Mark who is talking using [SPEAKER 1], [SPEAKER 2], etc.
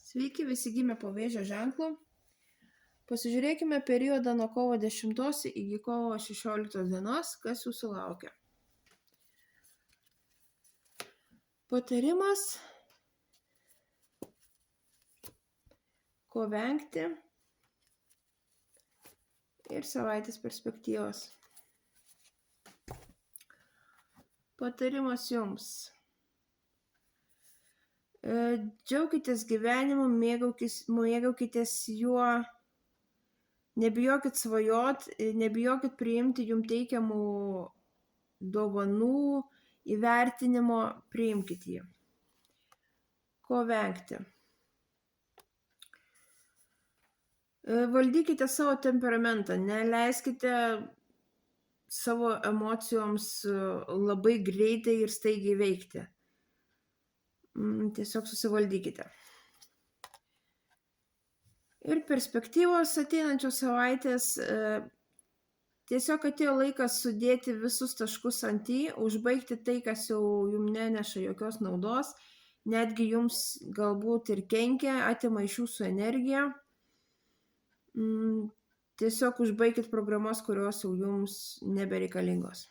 [SPEAKER 1] Sveiki, visi gimę po Vėžio ženklu. Pasižiūrėkime periodą nuo kovo 10 iki kovo 16 dienos, kas jūsų laukia. Patarimas, ko vengti ir savaitės perspektyvos. Patarimas jums. Džiaukitės gyvenimu, mėgaukitės juo, nebijokit svajot, nebijokit priimti jums teikiamų dovanų, įvertinimo, priimkit jį. Ko vengti? Valdykite savo temperamentą, neleiskite savo emocijoms labai greitai ir staigiai veikti. Tiesiog susivaldykite. Ir perspektyvos ateinančios savaitės, tiesiog atėjo laikas sudėti visus taškus ant i, užbaigti tai, kas jau jums neneša jokios naudos, netgi jums galbūt ir kenkia, atima iš jūsų energiją. Tiesiog užbaikit programas, kurios jau jums nebereikalingos.